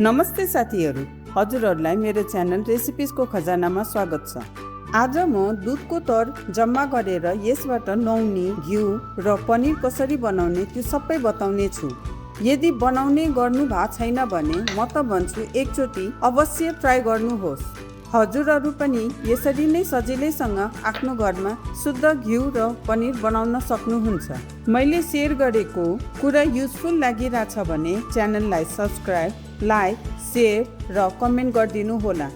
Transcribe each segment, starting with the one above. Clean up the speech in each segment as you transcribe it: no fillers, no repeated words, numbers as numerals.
नमस्ते साथीहरू, हजुरहरूलाई मेरो च्यानल रेसिपिजको खजानामा स्वागत छ। आज म दुधको तर जम्मा गरेर यसबाट नुहाउने, घिउ र पनिर कसरी बनाउने त्यो सबै बताउने छु। यदि बनाउने गर्नु भएको छैन भने म त भन्छु एकचोटि अवश्य ट्राई गर्नुहोस्। हजुरहरू पनि यसरी नै सजिलैसँग आफ्नो घरमा शुद्ध घिउ र पनिर बनाउन सक्नुहुन्छ। मैले सेयर गरेको कुरा युजफुल लागिरहेछ भने च्यानललाई सब्सक्राइब, लाइक, सेयर र कमेन्ट गरिदिनु होला।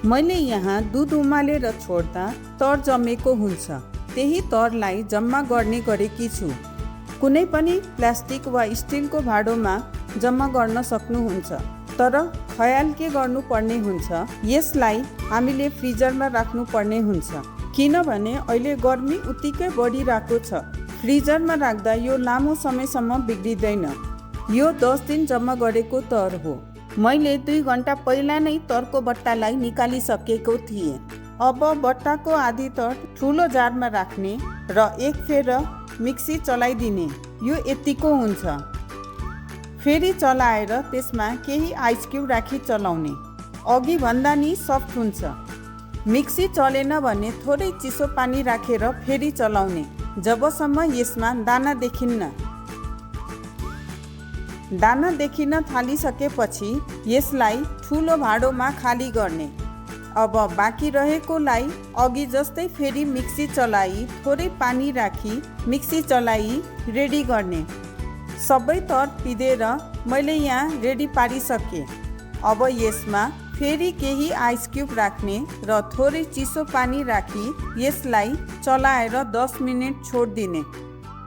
मैले यहाँ दुध उमालेर छोड्दा तर जमेको हुन्छ, त्यही तरलाई जम्मा गर्ने गरेकी छु। कुनै पनि प्लास्टिक वा स्टिलको भाँडोमा जम्मा गर्न सक्नुहुन्छ, तर ख्याल के गर्नुपर्ने हुन्छ, यसलाई हामीले फ्रिजरमा राख्नु पर्ने हुन्छ, किनभने अहिले गर्मी उत्तिकै बढिरहेको छ। फ्रिजरमा राख्दा यो लामो समयसम्म बिग्रिँदैन। यो 10 दिन जम्मा गरेको तर हो। मैले 2 घन्टा पहिला नै तरको बट्टालाई निकालिसकेको थिएँ। अब बट्टाको आधी तर ठुलो जारमा राख्ने र एक फेर मिक्सी चलाइदिने। यो यतिको हुन्छ। फेरि चलाएर त्यसमा केही आइस क्युब राखी चलाउने। अघि भन्दा नि सफ्ट हुन्छ। मिक्सी चलेन भने थोरै चिसो पानी राखेर फेरि चलाउने, जबसम्म यसमा दाना देखिन्न। दाना देखिन थालिसकेपछि यसलाई ठुलो भाँडोमा खाली गर्ने। अब बाँकी रहेकोलाई अघि जस्तै फेरि मिक्सी चलाई थोरै पानी राखी मिक्सी चलाई रेडी गर्ने। सबै तर पिँधेर मैले यहाँ रेडी पारिसकेँ। अब यसमा फेरि केही आइस क्युब राख्ने र थोरै चिसो पानी राखी यसलाई चलाएर 10 मिनट छोडिदिने।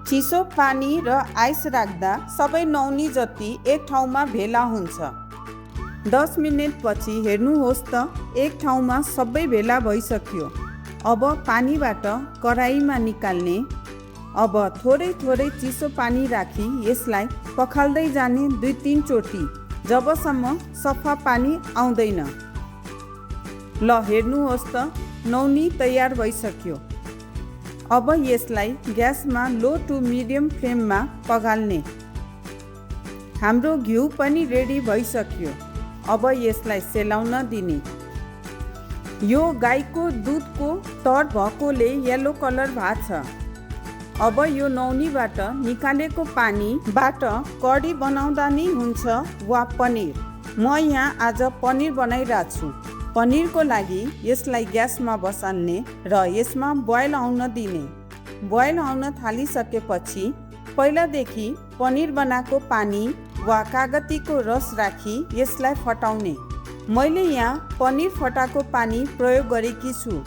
चिसो पानी र आइस राख्दा सबै नुहाउने जति एक ठाउँमा भेला हुन्छ। 10 मिनट पछि हेर्नुहोस् त एक ठाउँमा सबै भेला भइसक्यो। अब पानीबाट कराईमा निकाल्ने। अब थोरै थोरै चिसो पानी राखी यसलाई पखाल्दै जाने 2-3 चोटि, जबसम्म सफा पानी आउँदैन। ल हेर्नुहोस् त नुहाउने तयार भइसक्यो। अब यसलाई ग्यासमा लो टु मिडियम फ्लेममा पगाल्ने। हाम्रो घिउ पनि रेडी भइसक्यो। अब यसलाई सेलाउन दिने। यो गाईको दुधको तर भएकोले येलो कलर भएको छ। अब यो नुहाउनेबाट निकालेको पानीबाट कडी बनाउँदा नि हुन्छ वा पनिर। म यहाँ आज पनिर बनाइरहेको छु। पनिरको लागि यसलाई ग्यासमा बसाल्ने र यसमा बोइल आउन दिने। बोइल आउन थालिसकेपछि पहिलादेखि पनिर बनाएको पानी वा कागतीको रस राखी यसलाई फटाउने। मैले यहाँ पनिर फटाएको पानी प्रयोग गरेकी छु।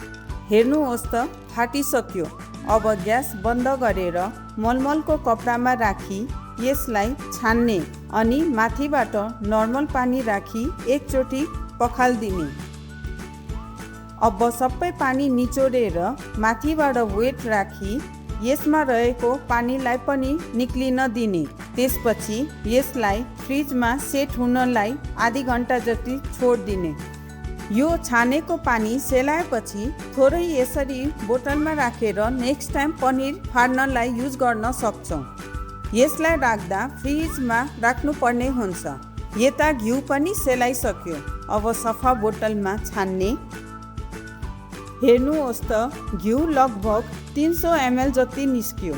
हेर्नुहोस् त फाटिसक्यो। अब ग्यास बन्द गरेर मलमलको कपडामा राखी यसलाई छान्ने अनि माथिबाट नर्मल पानी राखी एकचोटि पखाल्दिने। अब सबै पानी निचोरेर माथिबाट वेट राखी यसमा रहेको पानीलाई पनि निक्लिन दिने। त्यसपछि यसलाई फ्रिजमा सेट हुनलाई आधी घन्टा जति छोडिदिने। यो छानेको पानी सेलाएपछि थोरै यसरी बोतलमा राखेर नेक्स्ट टाइम पनिर फाड्नलाई युज गर्न सक्छौँ। यसलाई राख्दा फ्रिजमा राख्नुपर्ने हुन्छ। यता घिउ पनि सेलाइसक्यो। अब सफा बोतलमा छान्ने। हेर्नुहोस् त घिउ लगभग 300 ml जति निस्क्यो।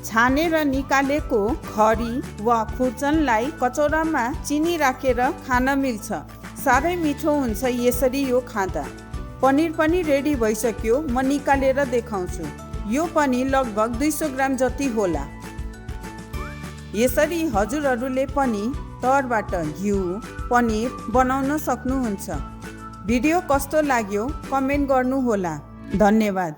छानेर निकालेको खरी वा खुर्चनलाई कचौरामा चिनी राखेर खान मिल्छ। साह्रै मिठो हुन्छ यसरी यो खाँदा। पनिर पनि रेडी भइसक्यो। म निकालेर देखाउँछु। यो पनि लगभग 200 ग्राम जति होला। यसरी हजुरहरूले पनि तरबाट घिउ पनिर बनाउन सक्नुहुन्छ। भिडियो कस्तो लाग्यो कमेन्ट गर्नुहोला। धन्यवाद।